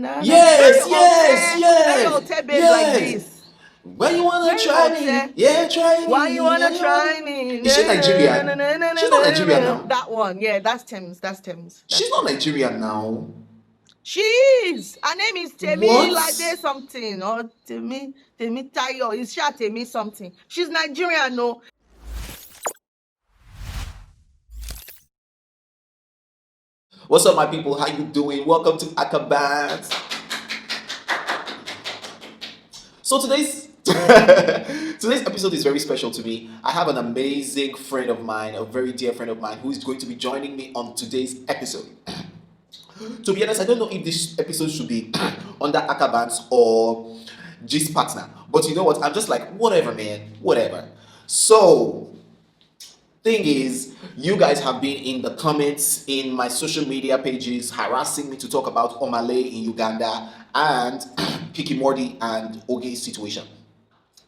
Yes, Very yes, very yes, old babe like yes. this. When you wanna Very try old. me, yeah, try Why you me. Yeah, wanna you wanna. try me? Is she Nigerian? She's not Nigerian now. That one, yeah, that's Thames. That's Thames. That's She's not Thames. Nigerian now. She is. Her name is Temi What? Lade something or Temi Tayo. Is she Temi something? She's Nigerian, no. What's up, my people? How you doing? Welcome to Akah Bants. So today's episode is very special to me. I have an amazing friend of mine, a very dear friend of mine, who is going to be joining me on today's episode. To be honest, I don't know if this episode should be under Akah Bants or Gist Partner, but you know what? I'm just like, whatever, man, whatever. So thing is, you guys have been in the comments in my social media pages harassing me to talk about Omah Lay in Uganda and Kiki Mordi and Oge's situation.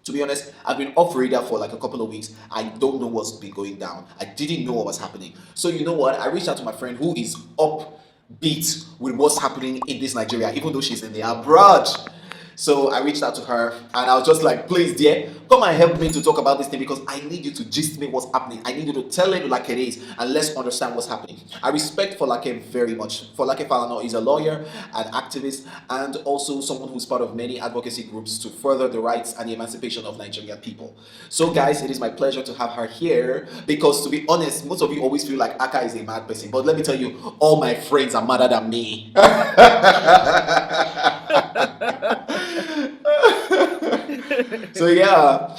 To be honest, I've been off radar for like a couple of weeks. I don't know what's been going down. I didn't know what was happening. So you know what? I reached out to my friend who is upbeat with what's happening in this Nigeria, even though she's in the abroad. So I reached out to her and I was just like, please, dear, come and help me to talk about this thing because I need you to gist me what's happening. I need you to tell it like it is and let's understand what's happening. I respect Folake very much. Folake Falana is a lawyer, an activist, and also someone who's part of many advocacy groups to further the rights and the emancipation of Nigerian people. So guys, it is my pleasure to have her here because to be honest, most of you always feel like Akah is a mad person. But let me tell you, all my friends are madder than me. So yeah,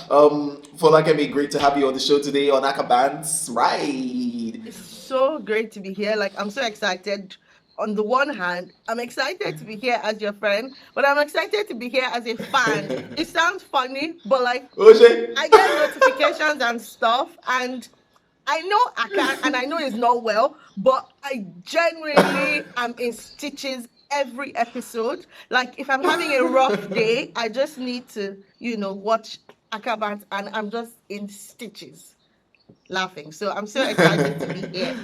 for like it'd be great to have you on the show today on Akah Bants. Right. It's so great to be here. Like, I'm so excited. On the one hand, I'm excited to be here as your friend, but I'm excited to be here as a fan. It sounds funny, but like, I get notifications and stuff, and I know I can, and I know it's not well, but I genuinely am in stitches every episode. Like, if I'm having a rough day, I just need to, watch Akah Bants, and I'm just in stitches laughing. So I'm so excited to be here.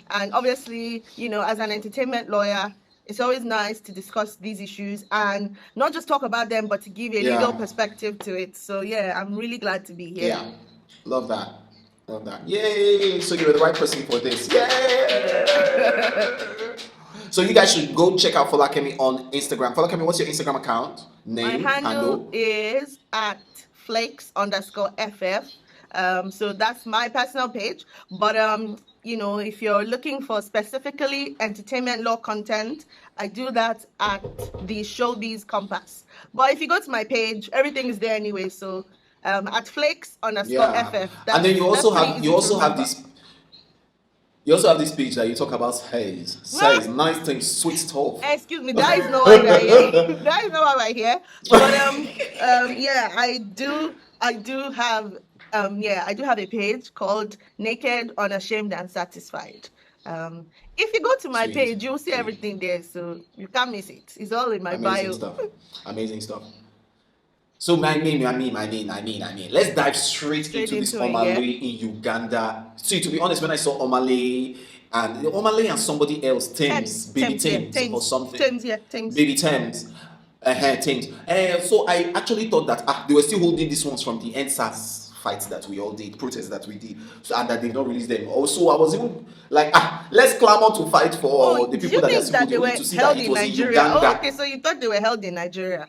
And obviously, as an entertainment lawyer, it's always nice to discuss these issues and not just talk about them, but to give a legal perspective to it. So yeah, I'm really glad to be here. Yeah, love that. Love that. Yay! So you're the right person for this. Yay! So you guys should go check out Folakemi on Instagram. Folakemi, what's your Instagram account? Name, My handle is at flakes_ff. So that's my personal page. But if you're looking for specifically entertainment law content, I do that at the Showbiz Compass. But if you go to my page, everything is there anyway. So at flakes_ff. And then you also have this. You also have this page that you talk about says nice things, sweet stuff. Excuse me, that is not why we're here. That is not why we're here. But yeah, I do have I do have a page called Naked, Unashamed and Satisfied. If you go to my page, you'll see everything there, so you can't miss it. It's all in my bio. Amazing stuff. So I mean. Let's dive straight into this Omah Lay in Uganda. See, to be honest, when I saw Omah Lay and somebody else, Tems, Baby Tems or something. Tems. Baby Tems. Tems. So I actually thought that they were still holding these ones from the NSAS fights that we all did, protests that we did, and that they've not released them. Also, I was even like, let's clamor to fight for the people that are supposed to held in Nigeria. Oh, okay, so you thought they were held in Nigeria.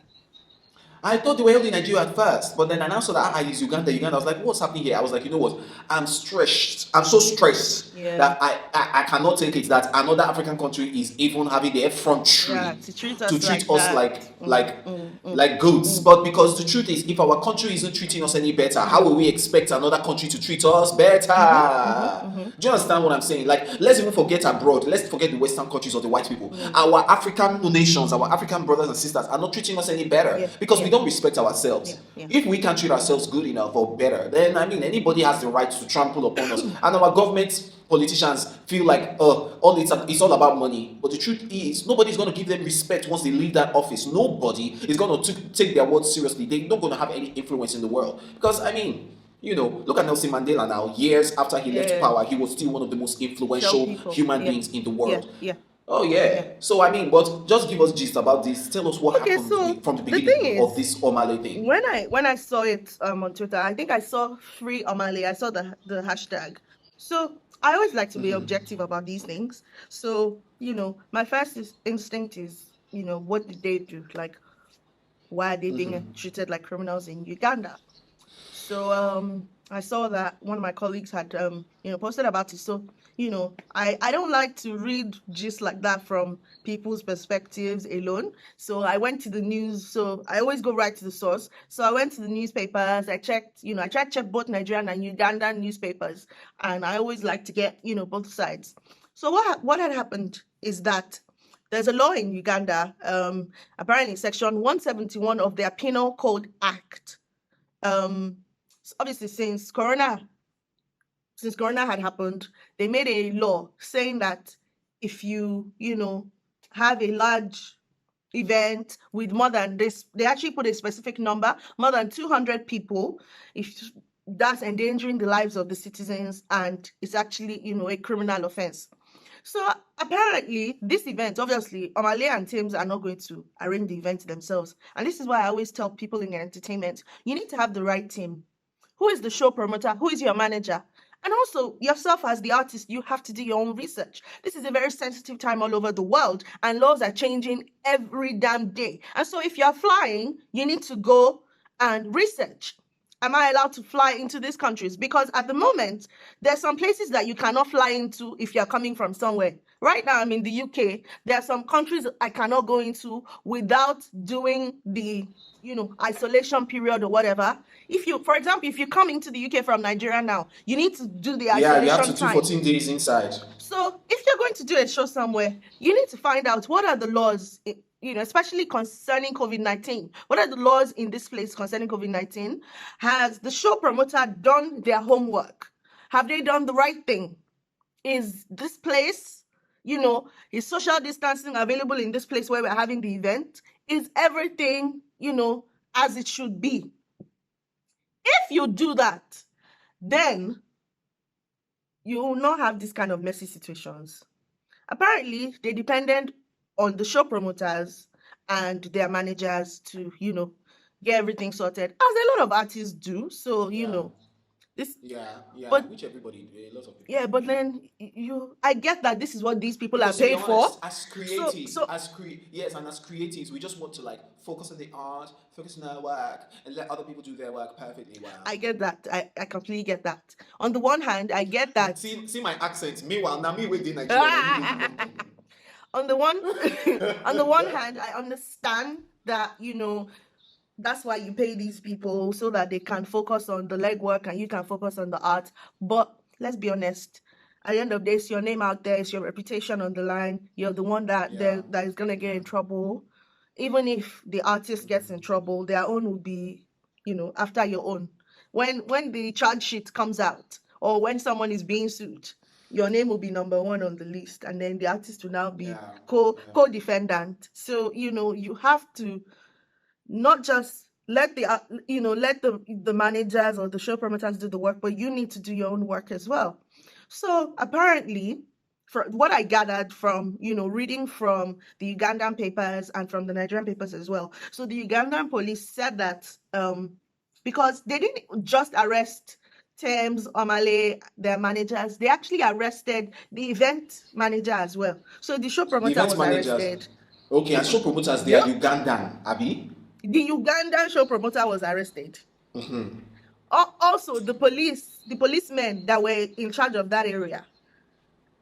I thought they were held in Nigeria at first, but then I now saw that it's Uganda. I was like, what's happening here? I was like, you know what? I'm stressed. I'm so stressed that I cannot take it that another African country is even having the effrontery to treat us like goods. But because the truth is, if our country isn't treating us any better, how will we expect another country to treat us better? Do you understand what I'm saying? Like, let's even forget abroad. Let's forget the Western countries or the white people. Our African nations, our African brothers and sisters are not treating us any better because we don't respect ourselves. If we can't treat ourselves good enough or better, then anybody has the right to trample upon us. And our government politicians feel like it's all about money. But the truth is, nobody's going to give them respect once they leave that office. Nobody is going to take their words seriously. They're not going to have any influence in the world. Because look at Nelson Mandela now. Years after he left power, he was still one of the most influential human beings in the world. Oh yeah. So I mean, but just give us gist about this. Tell us what Okay, happened so from the the thing beginning of is, this Omah Lay thing. when I saw it on Twitter, I think I saw free Omah Lay. I saw the hashtag. So I always like to be objective about these things. So my first instinct is, what did they do? Like, why are they being treated like criminals in Uganda? So I saw that one of my colleagues had posted about it. So I don't like to read just like that from people's perspectives alone. So I went to the news. So I always go right to the source. So I went to the newspapers. I checked, I tried to check both Nigerian and Ugandan newspapers, and I always like to get both sides. So what had happened is that there's a law in Uganda, apparently Section 171 of their Penal Code Act. Obviously since corona had happened, they made a law saying that if you have a large event with more than this, they actually put a specific number, more than 200 people, if that's endangering the lives of the citizens, and it's actually a criminal offense. So apparently, this event, obviously, Omah Lay and Tems are not going to arrange the event themselves. And this is why I always tell people in entertainment, you need to have the right team. Who is the show promoter? Who is your manager? And also, yourself as the artist, you have to do your own research. This is a very sensitive time all over the world, and laws are changing every damn day. And so if you're flying, you need to go and research. Am I allowed to fly into these countries? Because at the moment, there's some places that you cannot fly into if you're coming from somewhere. Right now, I'm in the UK. There are some countries I cannot go into without doing the, isolation period or whatever. For example, if you come into the UK from Nigeria now, you need to do the isolation you have to do time. 14 days inside. So if you're going to do a show somewhere, you need to find out what are the laws, especially concerning COVID-19. What are the laws in this place concerning COVID-19? Has the show promoter done their homework? Have they done the right thing? Is this place, is social distancing available in this place where we're having the event? Is everything, as it should be? If you do that, then you will not have this kind of messy situations. Apparently, they depended on the show promoters and their managers to, get everything sorted, as a lot of artists do. So, this. But which everybody, a lot of people. Yeah, but then I get that this is what these people are paid for. As creatives, and as creatives, we just want to focus on the art, focus on our work, and let other people do their work perfectly well. I get that. I completely get that. On the one hand, I get that. See my accent. Meanwhile, now me within Nigeria. on the one hand, I understand that that's why you pay these people, so that they can focus on the legwork and you can focus on the art. But let's be honest, at the end of the day, it's your name out there, it's your reputation on the line. You're the one that is gonna get in trouble. Even if the artist gets in trouble, their own will be, after your own. When the charge sheet comes out, or when someone is being sued, your name will be number one on the list, and then the artist will now be co-defendant. So you have to not just let the managers or the show promoters do the work, but you need to do your own work as well. So apparently, from what I gathered from reading from the Ugandan papers and from the Nigerian papers as well, so the Ugandan police said that because they didn't just arrest Tems, Omah Lay, their managers, they actually arrested the event manager as well. So the show promoter was arrested. Okay, and show promoters, they are Ugandan, Abi? The Ugandan show promoter was arrested. Also, the policemen that were in charge of that area,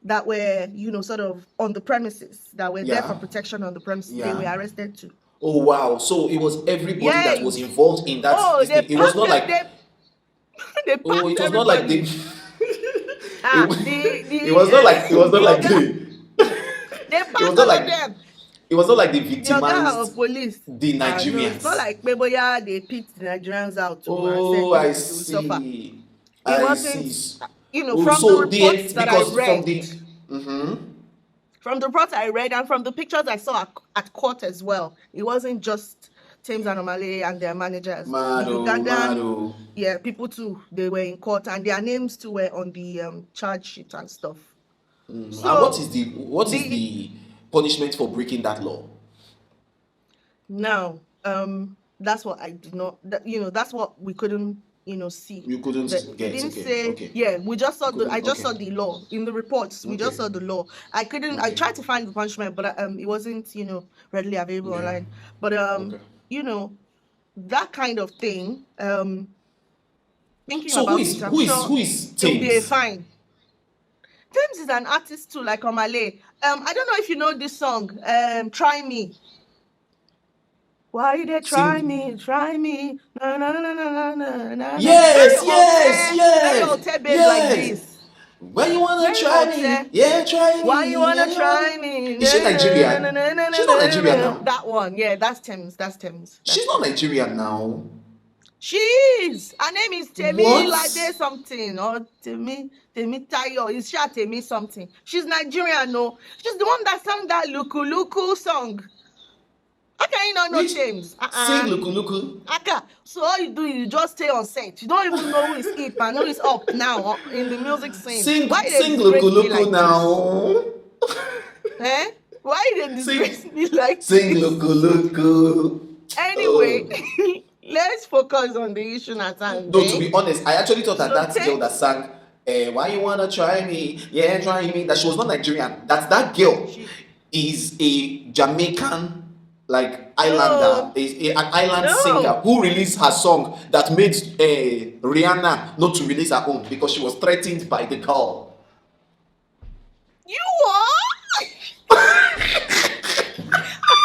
that were, sort of on the premises, that were there for protection on the premises, they were arrested too. Oh, wow. So it was everybody that was involved in that. It was not like... it was not like they... It was not like they... They passed all of them. It was not like they victimized police. The Nigerians. It's not like they picked the Nigerians out. I see. It wasn't, from the reports that I read. From the reports I read and from the pictures I saw at court as well, it wasn't just Tems and Omah Lay and their managers. Ugandan, people too, they were in court and their names too were on the charge sheet and stuff. So, and what is the punishment for breaking that law? Now, that's what I did not. That's what we couldn't, see. You couldn't It get, didn't okay, say. okay. Yeah, we just saw the. I just saw Okay. the law in the reports. We just saw the law. I couldn't. I Okay. tried to find the punishment, but it wasn't, readily available Yeah. online. But Okay. that kind of thing. Thinking So about it, I'm sure who is it will be a Tems? fine. Tems is an artist too, like Omah Lay. I don't know if you know this song. Try Me. Why they try me? Try me. Na na na na na na. Yes, Very alter babe like this. When you wanna Very try alter. me, yeah, try me. Why you wanna yeah, try me? Is she Nigerian? She's not Nigerian now. That one, yeah, that's Tems. That's Tems. She's not Nigerian now. She is. Her name is Temi What? Lade something or Temi Tayo. Is she Temi something? She's Nigerian, no. She's the one that sang that Luku Luku song. How can you not know Tems? Sing Luku Luku. Akah. So all you do is you just stay on set. You don't even know who is hip and who is up now in the music scene. Sing Why Luku disgrace me Luku like now. Eh? Why they disgrace me like Sing this? Luku Luku. Anyway, let's focus on the issue at hand. No, to be honest, I actually thought that So that girl that sang Why You Wanna Try Me, yeah, try me, that she was not Nigerian. That girl is a Jamaican, like, islander, an island singer who released her song that made Rihanna not to release her own because she was threatened by the girl. You what?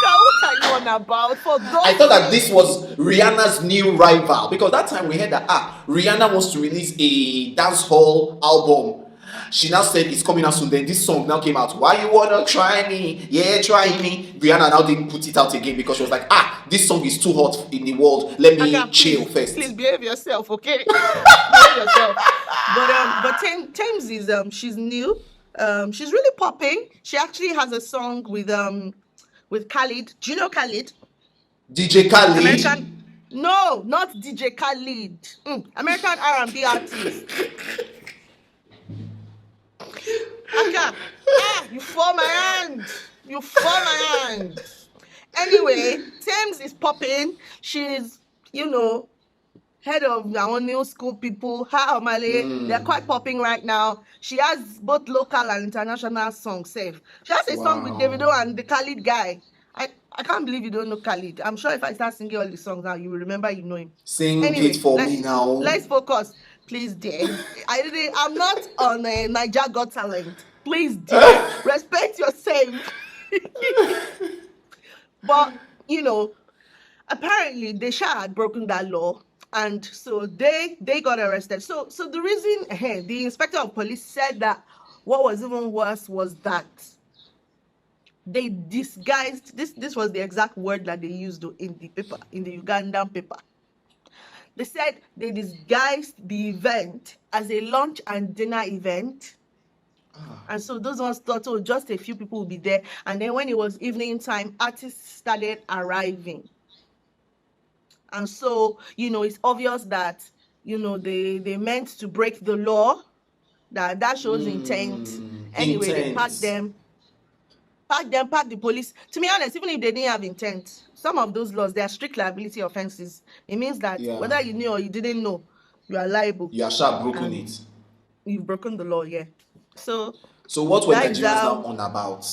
What are you on about? For those I thought that this was Rihanna's new rival because that time we heard that Rihanna wants to release a dancehall album. She now said it's coming out soon. Then this song now came out. Why you wanna try me? Yeah, try me. Rihanna now didn't put it out again because she was like, this song is too hot in the world. Let me chill first. Please behave yourself, okay? Behave yourself. But Tems is she's new. She's really popping. She actually has a song with Khalid. Do you know Khalid? DJ Khalid? American? No, not DJ Khalid. American R&B artist. Akah, you fall my hand. You fall my hand. Anyway, Tems is popping. She's, head of our new school people. Her Omah Lay, they're quite popping right now. She has both local and international songs safe. She has a song with Davido and the Khalid guy. I can't believe you don't know Khalid. I'm sure if I start singing all the songs now, you will remember you know him. Sing it for me now. Let's focus. Please, dear. I'm not on a Niger Got Talent. Please, dear. Respect yourself. But, apparently they had broken that law. And so they got arrested. So the reason the inspector of police said that what was even worse was that they disguised this was the exact word that they used in the paper, in the Ugandan paper. They said they disguised the event as a lunch and dinner event. And so those ones thought, just a few people will be there. And then when it was evening time, artists started arriving. And so, it's obvious that, they meant to break the law. That shows intent. Anyway, they packed the police. To be honest, even if they didn't have intent, some of those laws, they are strict liability offenses. It means that whether you knew or you didn't know, you are liable. You are sharp broken it. You've broken the law, yeah. So what were Nigerians now on about?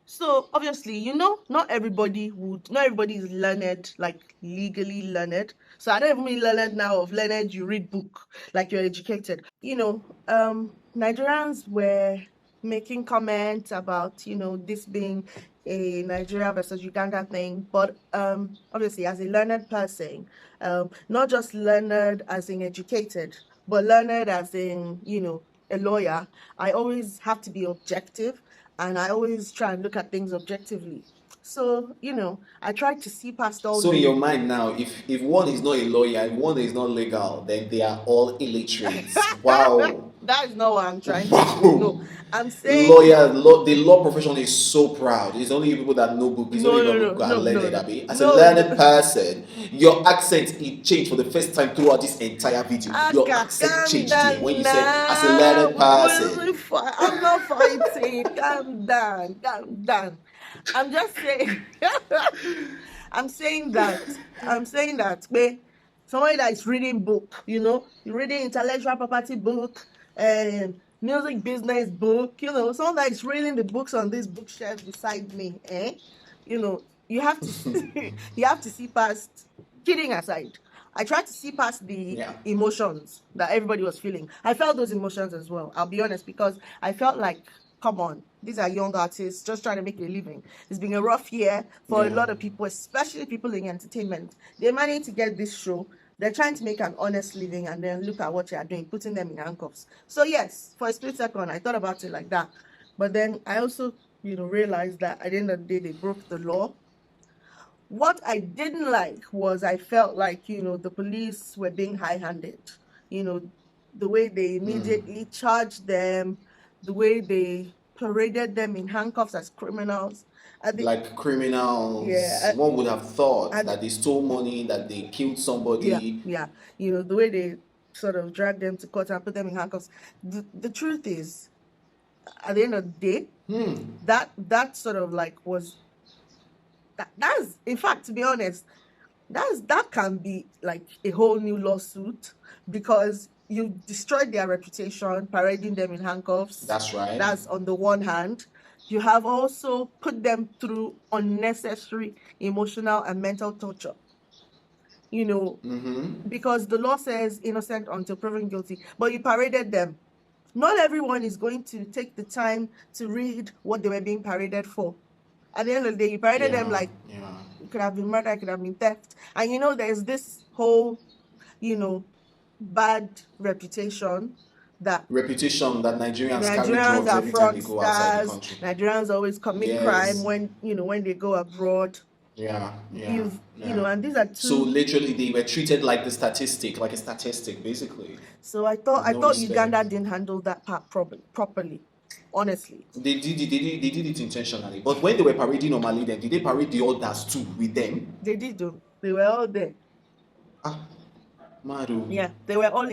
So obviously, not everybody is learned, like legally learned. So I don't even mean learned now of learned, you read book, like you're educated. Nigerians were making comments about, this being a Nigeria versus Uganda thing. But obviously, as a learned person, not just learned as in educated, but learned as in, a lawyer, I always have to be objective. And I always try and look at things objectively. So, I try to see past all. So in your mind now, if one is not a lawyer, if one is not legal, then they are all illiterate. Wow. That is not what I'm trying to do. No, I'm saying the law profession is so proud. It's only people that know book. It's only people who are learned. As a learned person, your accent it changed for the first time throughout this entire video. Your accent changed when you said as a learned person. I'm not fighting. Calm calm down, calm down. I'm just saying. I'm saying that. I'm saying that. Wait, somebody that is reading book, you're reading intellectual property book, music business book, someone that is reading the books on this bookshelf beside me, you have to you have to see past. Kidding aside, I tried to see past the emotions that everybody was feeling. I felt those emotions as well. I'll be honest, because I felt like, come on, these are young artists just trying to make a living. It's been a rough year for a lot of people, especially people in entertainment. They're managing to get this show. They're trying to make an honest living, and then look at what they are doing, putting them in handcuffs. So yes, for a split second, I thought about it like that. But then I also, realized that at the end of the day, they broke the law. What I didn't like was I felt like, the police were being high-handed. The way they immediately charged them, the way they paraded them in handcuffs as criminals. Like criminals. Yeah. One would have thought that they stole money, that they killed somebody. Yeah. The way they sort of dragged them to court and put them in handcuffs. The truth is, at the end of the day, that sort of like was... That's, in fact, to be honest, that can be like a whole new lawsuit, because you destroyed their reputation, parading them in handcuffs. That's right. That's on the one hand. You have also put them through unnecessary emotional and mental torture. Because the law says innocent until proven guilty, but you paraded them. Not everyone is going to take the time to read what they were being paraded for. At the end of the day, you paraded them like it could have been murder, it could have been theft. And there's this whole, bad reputation that Nigerians carry drugs every time they go outside the country. Nigerians always commit crime when they go abroad. And these are two. So literally, they were treated like a statistic, basically. So I thought Uganda didn't handle that part properly. Honestly, they did it intentionally. But when they were parading Omah Lay, did they parade the others too with them? They did though. They were all there. Maru. Yeah, they were all.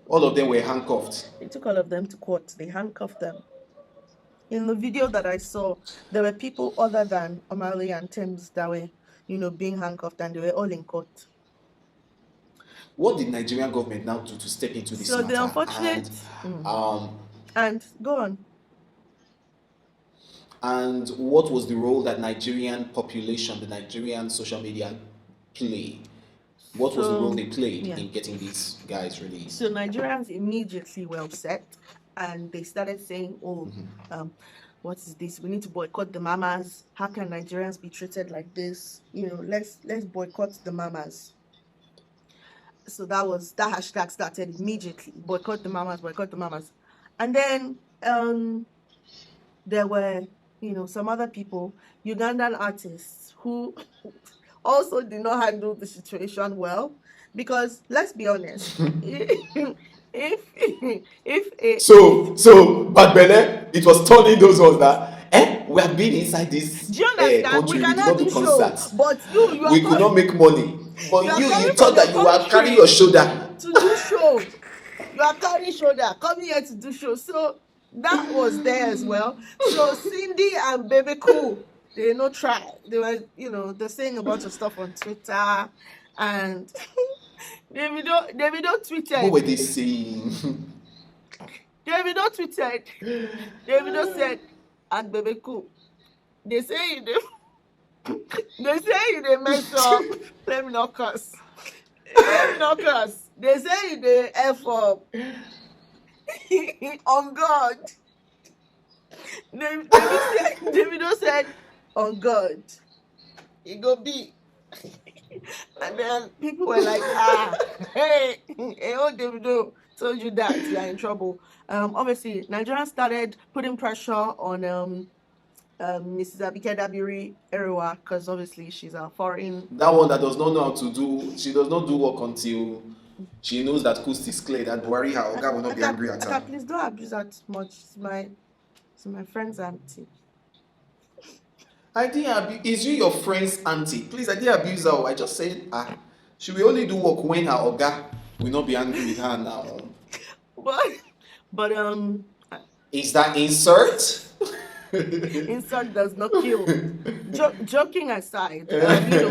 All of them were handcuffed. They took all of them to court. They handcuffed them. In the video that I saw, there were people other than Omah Lay and Tems that were, being handcuffed, and they were all in court. What did Nigerian government now do to step into this matter? So the unfortunate. And go on. And what was the role that Nigerian population, the Nigerian social media play? What was the role they played in getting these guys released? So Nigerians immediately were upset, and they started saying, what is this? We need to boycott the mamas. How can Nigerians be treated like this? Let's boycott the mamas. So that hashtag started immediately. Boycott the mamas, boycott the mamas. And then there were some other people, Ugandan artists, who also did not handle the situation well, because let's be honest, so Bad Belle, it was turning those ones that we have been inside this country, we did not do concerts, but we could not make money, but you thought that you were carrying your shoulder to do show. You are carrying shoulder, coming here to do show. So that was there as well. So Cindy and Baby Cool, they no try. They were, they're saying a bunch of stuff on Twitter, and Davido tweeted. What were they saying? Davido tweeted. Davido said, and Baby Cool, they say you they mess up. Let me not curse. They say you they F up. On God. Davido said, on God, it go be. And then people were like, hey, oh, Davido told you that you are in trouble. Obviously, Nigerians started putting pressure on Mrs. Abike Dabiri Erewa, because obviously she's a foreign. That one that does not know how to do, she does not do work until she knows that coast is clear, that Buhari, her Oga, will not be angry at her. Please don't abuse that much. It's my friend's auntie. I didn't abuse. Is you your friend's auntie? Please, I didn't abuse her. I just said, she will only do work when her Oga will not be angry with her now. But is that insert? Insult does not kill. Joking aside,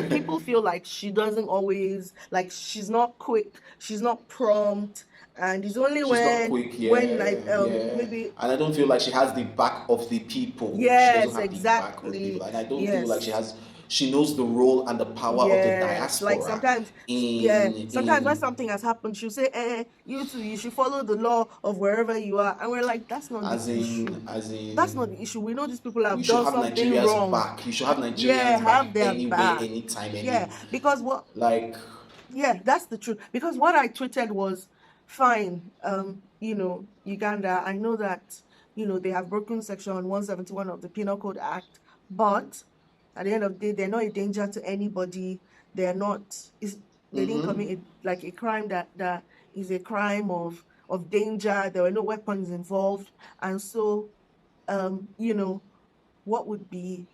people feel like she doesn't always, like, she's not quick, she's not prompt, and it's only She's not quick, when like yeah. maybe. And I don't feel like she has the back of the people. She Yes, doesn't have the back of the exactly. people. And I don't feel like Yes. she knows the role and the power of the Yes, diaspora. like sometimes, sometimes when something has happened, she'll say, you too, you should follow the law of wherever you are. And we're like, that's not the issue. That's not the issue. We know these people have done something Nigeria's wrong. back. You should have Nigerians Yeah, back have their anywhere, back. anytime, Yeah, because what, like, yeah, that's the truth. Because what I tweeted was, fine, Uganda, I know that, they have broken Section 171 of the Penal Code Act, but at the end of the day, they're not a danger to anybody. They're not, they didn't commit a crime that is a crime of danger. There were no weapons involved. And so, what would be,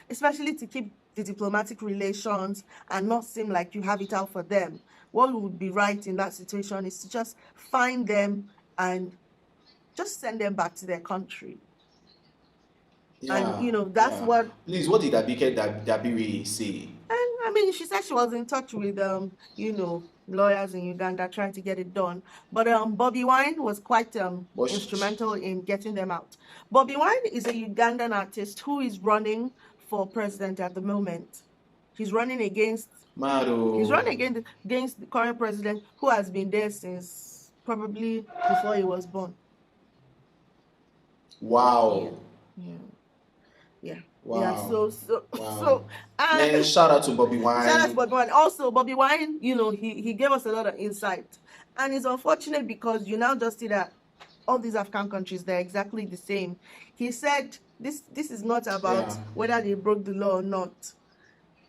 especially to keep the diplomatic relations and not seem like you have it out for them, what would be right in that situation is to just find them and just send them back to their country. yeah, And that's what. Please, what did Abike Dabiri say? And I mean, she said she was in touch with lawyers in Uganda trying to get it done. But Bobby Wine was quite instrumental in getting them out. Bobby Wine is a Ugandan artist who is running for president at the moment. He's running against against the current president, who has been there since probably before he was born. Wow. Yeah. Wow. Yeah. Wow. Man, shout out to Bobby Wine. Shout out to Bobby Wine. Also, Bobby Wine, he gave us a lot of insight. And it's unfortunate because you now just see that all these African countries, they're exactly the same. He said this is not about whether they broke the law or not.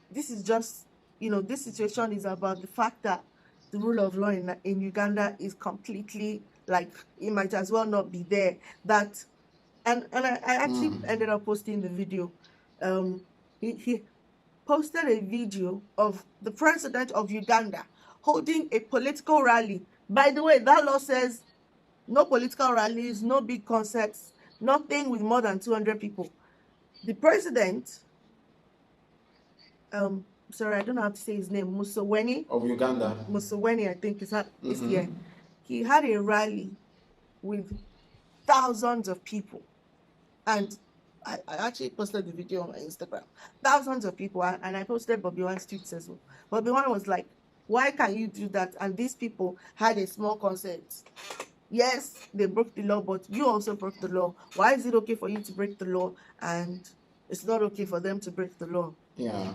This is just, this situation is about the fact that the rule of law in Uganda is completely, like, it might as well not be there. That, and I actually ended up posting the video. He posted a video of the president of Uganda holding a political rally. By the way, that law says no political rallies, no big concerts, nothing with more than 200 people. The president, sorry, I don't know how to say his name, Museveni of Uganda. Museveni, I think is this year. He had a rally with thousands of people. And I actually posted the video on my Instagram. Thousands of people, and I posted Bobby Wine's tweets as well. Bobby Wine was like, why can't you do that? And these people had a small concert. Yes, they broke the law, but you also broke the law. Why is it okay for you to break the law and it's not okay for them to break the law? Yeah.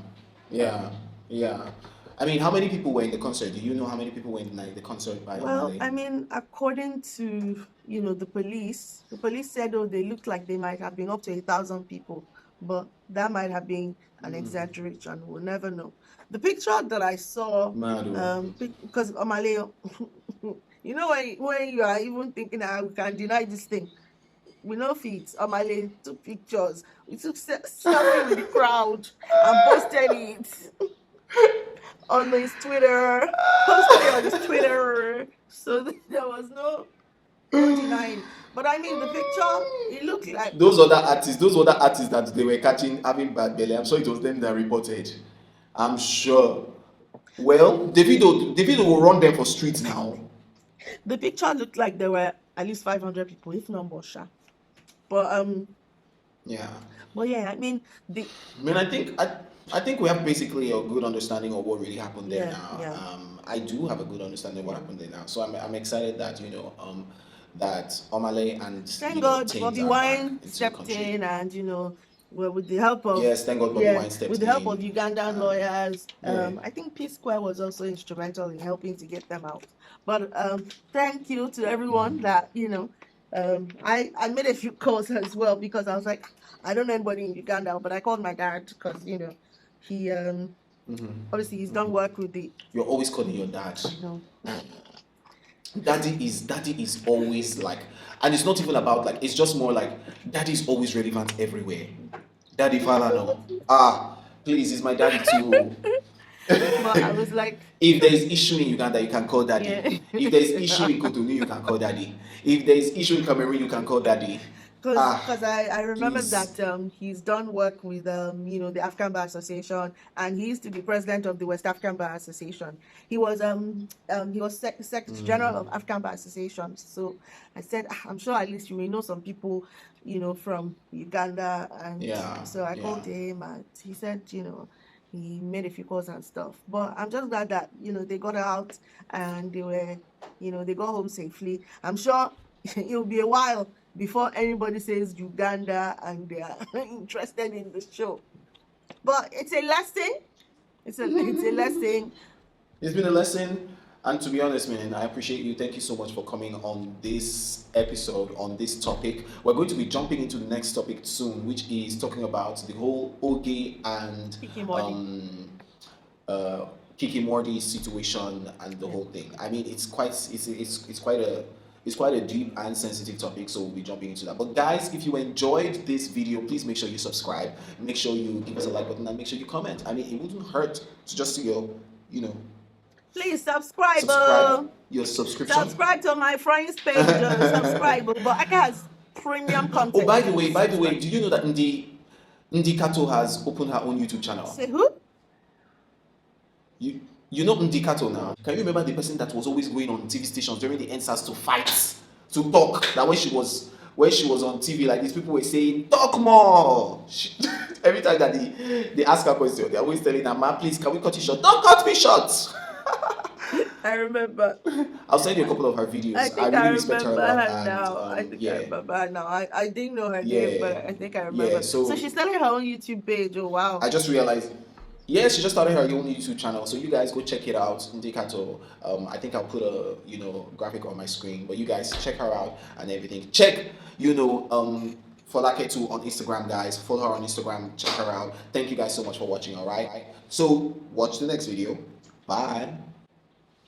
I mean, how many people were in the concert? Do you know how many people were in the concert by Well, Omah Lay? I mean, according to the police said, they looked like they might have been up to 1,000 people, but that might have been an exaggeration. We'll never know. The picture that I saw, because Omah Lay, when you are even thinking that we can deny this thing, we know feet. Omah Lay took pictures. We took selfie with the crowd and posted it on his Twitter. So there was no denying. But I mean, the picture, it looked like those other artists that they were catching having bad belly. I'm sure it was them that reported. I'm sure. Well, Davido will run them for streets now. The picture looked like there were at least 500 people, if not more, sure. But yeah. But yeah, I mean, I think we have basically a good understanding of what really happened there now. Yeah. I do have a good understanding of what happened there now. So I'm excited that that Omah Lay and thank God Tems Bobby are Wine back stepped in, and with the help of thank God Bobby Wine stepped in. With the help of Ugandan lawyers, I think Peace Square was also instrumental in helping to get them out. But thank you to everyone that I made a few calls as well, because I was like, I don't know anybody in Uganda, but I called my dad because he obviously he's done work with the. You're always calling your dad. I know. Daddy is always like, and it's not even about like, it's just more like daddy is always relevant everywhere. Daddy Falana, please, is my daddy too. But I was like, if there is issue in Uganda, you can call daddy. Yeah. If there is issue in Cotonou, you can call daddy. If there is issue in Cameroon, you can call daddy. Because I remember Please. that he's done work with the African Bar Association, and he used to be president of the West African Bar Association. He was Secretary General of African Bar Association. So I said, I'm sure at least you may know some people, from Uganda, and Yeah, so I yeah. called him, and he said, he made a few calls and stuff. But I'm just glad that they got out and they got home safely. I'm sure it'll be a while before anybody says Uganda and they are interested in the show. But it's a lesson. It's a lesson. It's been a lesson, and to be honest, man, I appreciate you. Thank you so much for coming on this episode on this topic. We're going to be jumping into the next topic soon, which is talking about the whole Oge and Kiki Mordi situation and the whole thing. I mean, it's quite a deep and sensitive topic, so we'll be jumping into that. But guys, if you enjoyed this video, please make sure you subscribe, make sure you give us a like button, and make sure you comment. I mean, it wouldn't hurt to just see please subscribe your subscription. Subscribe to my friend's page. Subscribe. But Akah has premium content. Oh, by the way, do you know that Ndi Kato has opened her own YouTube channel? Say who? You know Ndi Kato now? Can you remember the person that was always going on TV stations during the NSAS to fight, to talk? That when she was on TV, like these people were saying, talk more. Every time that they ask her a question, they're always telling her, ma, please, can we cut you short? Don't cut me short. I remember. I'll send you a couple of her videos. I really respect her a lot. I remember her now. I didn't know her name, but I think I remember. Yeah, so she started her own YouTube page. Oh wow! I just realized. Yeah, she just started her own YouTube channel, so you guys go check it out. Ndi Kato. I think I'll put a graphic on my screen, but you guys check her out and everything. Check Folake too on Instagram, guys. Follow her on Instagram. Check her out. Thank you guys so much for watching. All right. So watch the next video. Bye.